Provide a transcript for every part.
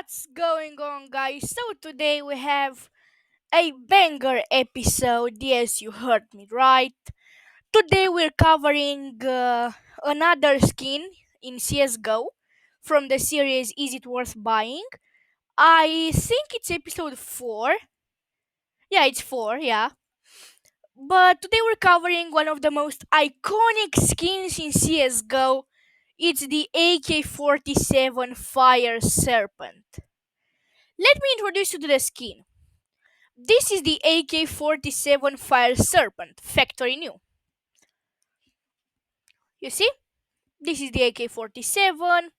What's going on, guys? So, today we have a banger episode. Yes, you heard me right. Today, we're covering another skin in CSGO from the series Is It Worth Buying? I think it's episode 4. Yeah, it's 4, yeah. But today, we're covering one of the most iconic skins in CSGO. It's the AK-47 Fire Serpent. Let me introduce you to the skin. This is the AK-47 Fire Serpent, factory new. You see? This is the AK-47.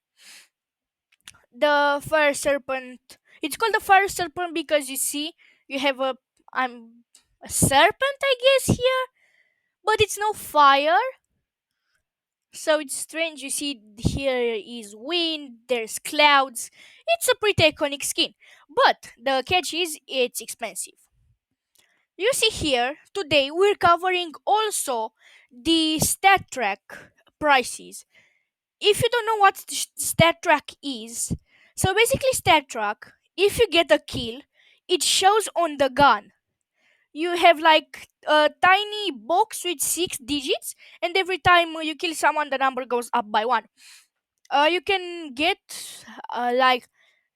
The Fire Serpent. It's called the Fire Serpent because you see, you have a serpent, I guess, here, but it's no fire. So it's strange. You see, here is wind. There's clouds. It's a pretty iconic skin, but the catch is it's expensive. You see here, today we're covering also the stat track prices. If you don't know what stat track is, so basically stat track, if you get a kill, it shows on the gun. You have like a tiny box with 6 digits, and every time you kill someone, the number goes up by one. You can get like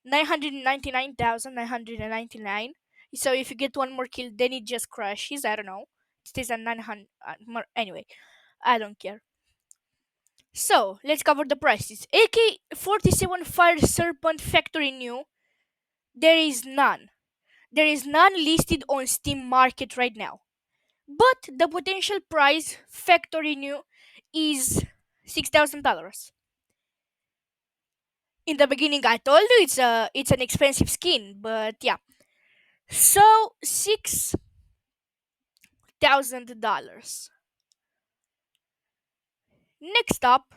999,999. So if you get one more kill, then it just crashes. I don't know. It stays at 900. Anyway, I don't care. So let's cover the prices. AK-47 Fire Serpent Factory New. There is none. There is none listed on Steam Market right now. But the potential price Factory New is $6,000. In the beginning, I told you it's an expensive skin, but yeah. So $6,000. Next up,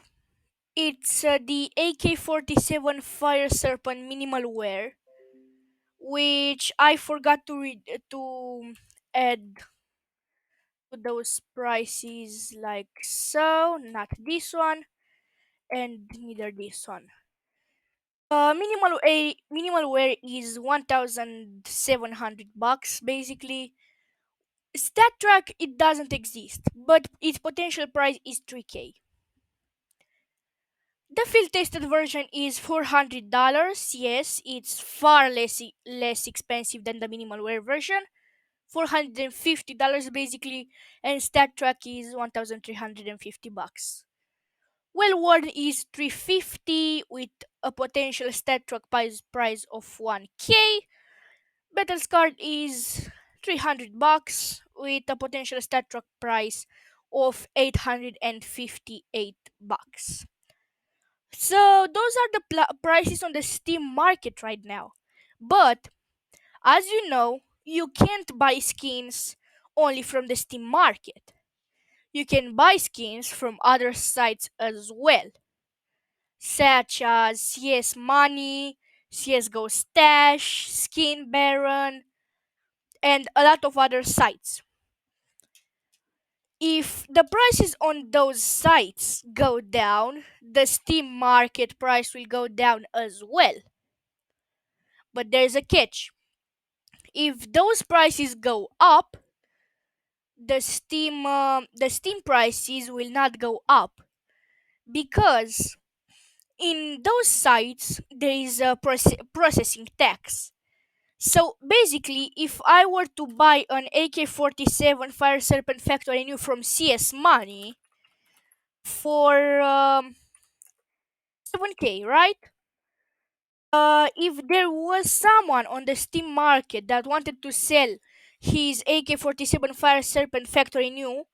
it's the AK-47 Fire Serpent Minimal Wear, which I forgot to read to add to those prices like so. Not this one, and neither this one. Minimal wear is $1,700 basically. Stat track it doesn't exist, but its potential price is 3K. The field tested version is $400. Yes, it's far less expensive than the minimal wear version. $450 basically, and stat track is $1,350. Well worn is 350 with a potential stat track price of 1K. Battle Scarred is $300 with a potential stat track price of $858. So those are the prices on the Steam market right now. But as you know, you can't buy skins only from the Steam market. You can buy skins from other sites as well, such as CS Money, CSGO Stash, Skin Baron, and a lot of other sites. If the prices on those sites go down, the Steam market price will go down as well. But there's a catch. If those prices go up, the Steam prices will not go up because in those sites there is a processing tax. So basically, if I were to buy an AK-47 Fire Serpent Factory New from CS Money for 7K, right? If there was someone on the Steam market that wanted to sell his AK-47 Fire Serpent Factory New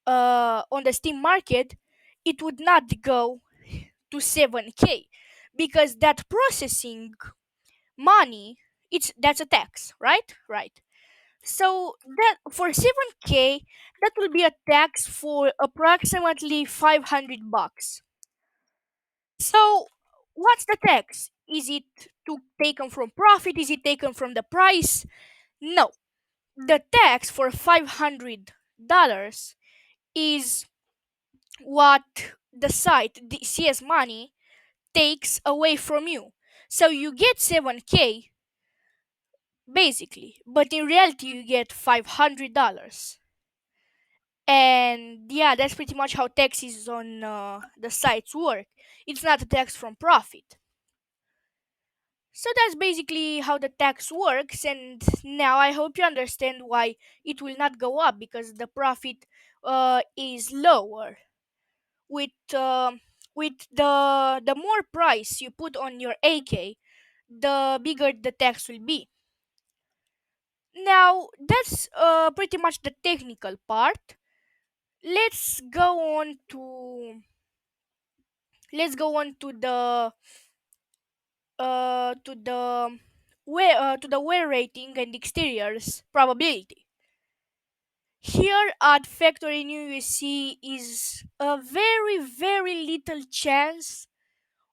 on the Steam market, it would not go to 7K because that processing money, that's a tax, right. So that for 7K, that will be a tax for approximately $500. So what's the tax? Is it taken from profit? Is it taken from the price? No, the tax for $500 is what the site, the CS Money, takes away from you. So you get 7K basically, but in reality you get $500. And yeah, that's pretty much how taxes on the sites work. It's not a tax from profit. So that's basically how the tax works, and now I hope you understand why it will not go up because the profit is lower. With the more price you put on your AK, the bigger the tax will be. Now that's pretty much the technical part. Let's go on to let's go on to the wear rating and exteriors probability. Here at Factory New you see is a very very little chance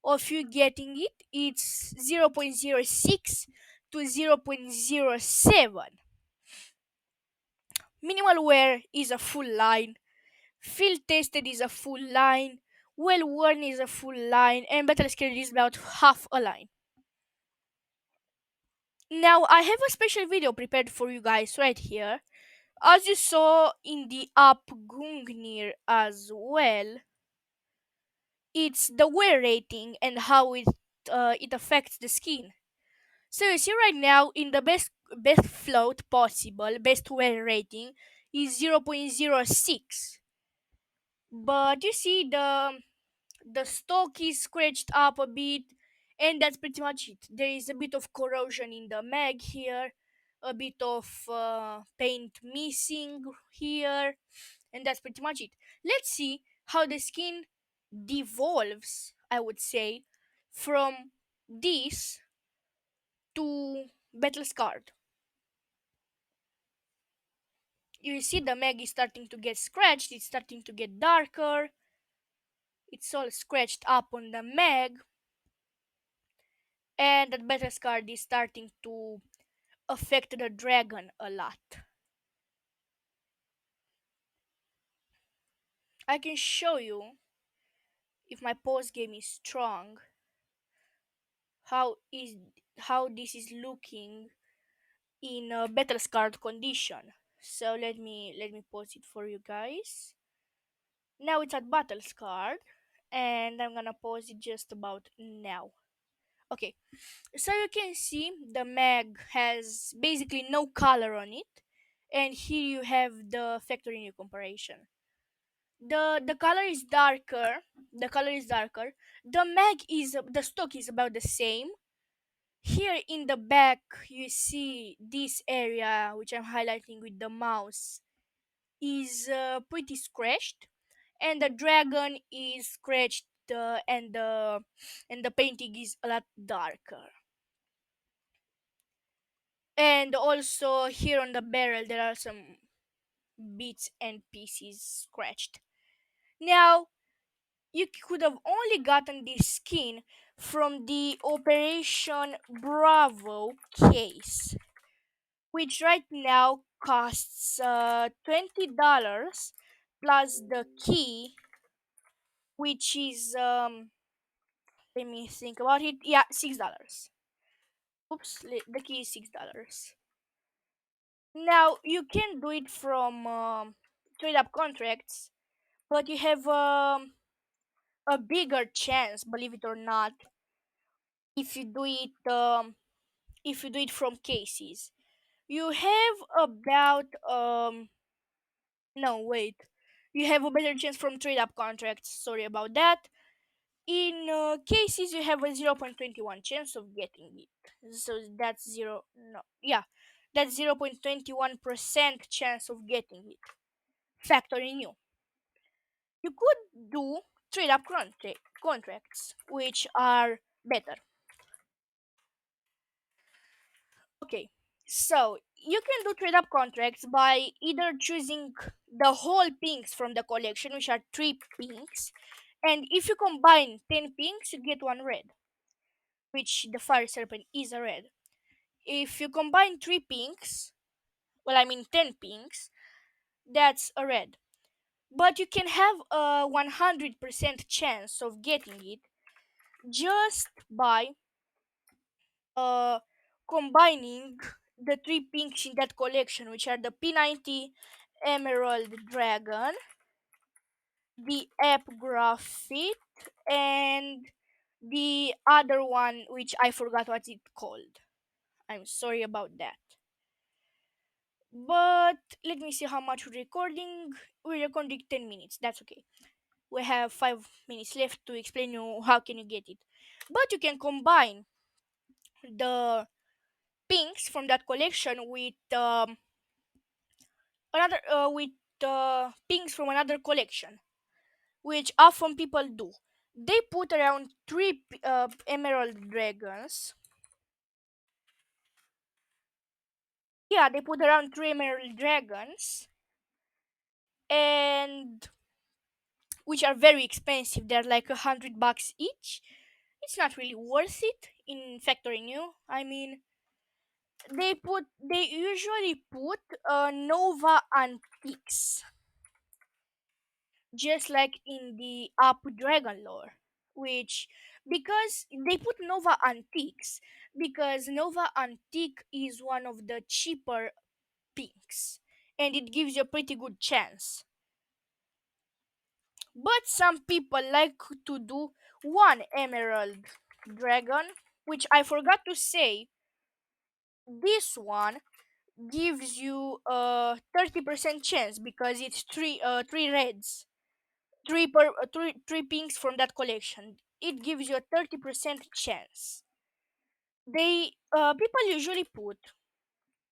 of you getting it. It's 0.06 to 0.07. Minimal wear is a full line. Field tested is a full line. Well worn is a full line. And battle scared is about half a line. Now I have a special video prepared for you guys right here. As you saw in the up Gungnir as well, it's the wear rating and how it affects the skin. So you see right now in the best float possible, best wear rating is 0.06. But you see the stock is scratched up a bit, and that's pretty much it. There is a bit of corrosion in the mag here, a bit of paint missing here, and that's pretty much it. Let's see how the skin devolves, I would say, from this to battle scarred. You see the mag is starting to get scratched, it's starting to get darker, it's all scratched up on the mag, and that battle scarred is starting to affect the dragon a lot. I can show you, if my post game is strong, how is how this is looking in a battle scarred condition. So let me pause it for you guys. Now it's at battle scarred, and I'm gonna pause it just about now. Okay, so you can see the mag has basically no color on it, and here you have the factory new comparison. The color is darker. The color is darker. The stock is about the same. Here in the back, you see this area which I'm highlighting with the mouse is pretty scratched, and the dragon is scratched, and the painting is a lot darker. And also here on the barrel there are some bits and pieces scratched. Now you could have only gotten this skin from the Operation Bravo case, which right now costs $20 plus the key, which is let me think about it. Yeah, $6. Oops, the key is $6. Now you can do it from trade up contracts, but you have a bigger chance, believe it or not, if you do it from cases. You have about no wait, you have a better chance from trade up contracts. Sorry about that. In cases, you have a 0.21 chance of getting it. So that's zero. No, yeah, that's 0.21% chance of getting it. Factoring you. You could do trade up contracts, which are better. Okay, so you can do trade up contracts by either choosing the whole pinks from the collection, which are three pinks, and if you combine 10 pinks, you get one red, which the Fire Serpent is a red. If you combine three pinks, well, I mean 10 pinks, that's a red. But you can have a 100% chance of getting it just by uh, combining the three pinks in that collection, which are the P90 Emerald Dragon, the App Graphite, and the other one, which I forgot what it's called. I'm sorry about that. But let me see how much we're recording. We're recording 10 minutes. That's okay. We have 5 minutes left to explain you how can you get it. But you can combine the pinks from that collection with another with pinks from another collection, which often people do. They put around three emerald dragons. Yeah, they put around three emerald dragons, and which are very expensive. They're like $100 each. It's not really worth it in factoring you. I mean, they usually put Nova Antiques, just like in the Up Dragon lore, which because they put Nova Antiques because Nova Antique is one of the cheaper pinks, and it gives you a pretty good chance. But some people like to do one Emerald Dragon, which I forgot to say. This one gives you a 30% chance because it's three reds, three pinks from that collection. It gives you a 30% chance. They people usually put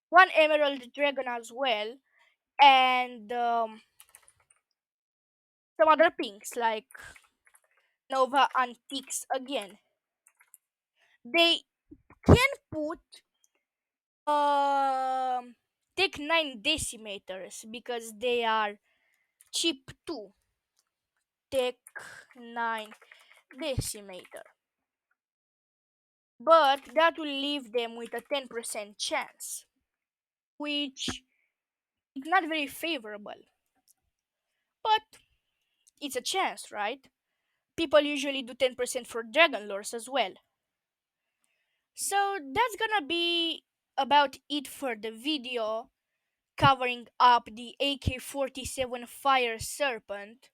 one Emerald Dragon as well, and some other pinks like Nova Antiques again. They can put um take 9 decimators because they are cheap too. Take 9 decimator, but that will leave them with a 10% chance, which is not very favorable. But it's a chance, right? People usually do 10% for dragon lores as well. So that's gonna be about it for the video, covering up the AK-47 Fire Serpent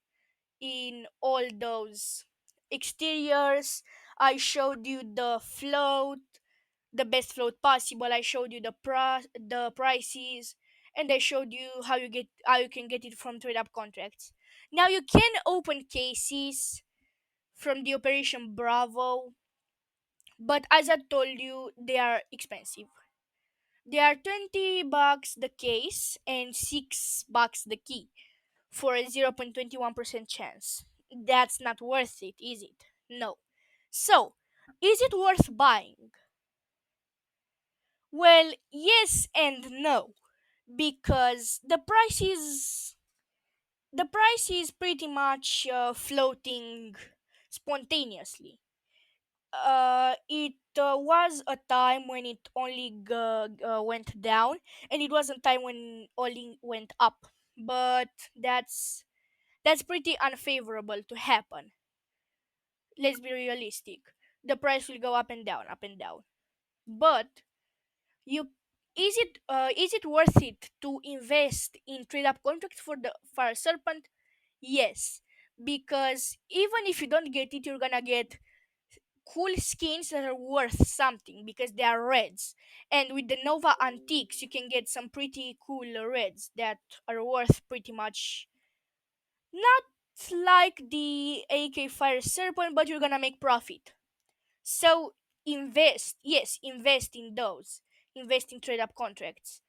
in all those exteriors. I showed you the float, the best float possible. I showed you the prices, and I showed you how you can get it from trade up contracts. Now you can open cases from the Operation Bravo, but as I told you, they are expensive. They are $20 the case and $6 the key for a 0.21% chance. That's not worth it, is it? No. So, is it worth buying? Well, yes and no, because the price is pretty much floating spontaneously. It was a time when it only went down, and it was a time when only went up. But that's pretty unfavorable to happen. Let's be realistic. The price will go up and down, up and down. But you is it worth it to invest in trade up contracts for the Fire Serpent? Yes, because even if you don't get it, you're gonna get cool skins that are worth something because they are reds. And with the Nova Antiques, you can get some pretty cool reds that are worth pretty much not like the AK Fire Serpent, but you're gonna make profit. So invest, yes, invest in those. Invest in trade up contracts.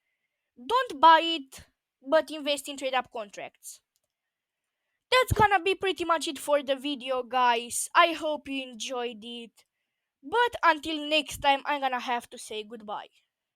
Don't buy it, but invest in trade up contracts. That's gonna be pretty much it for the video, guys. I hope you enjoyed it. But until next time, I'm gonna have to say goodbye.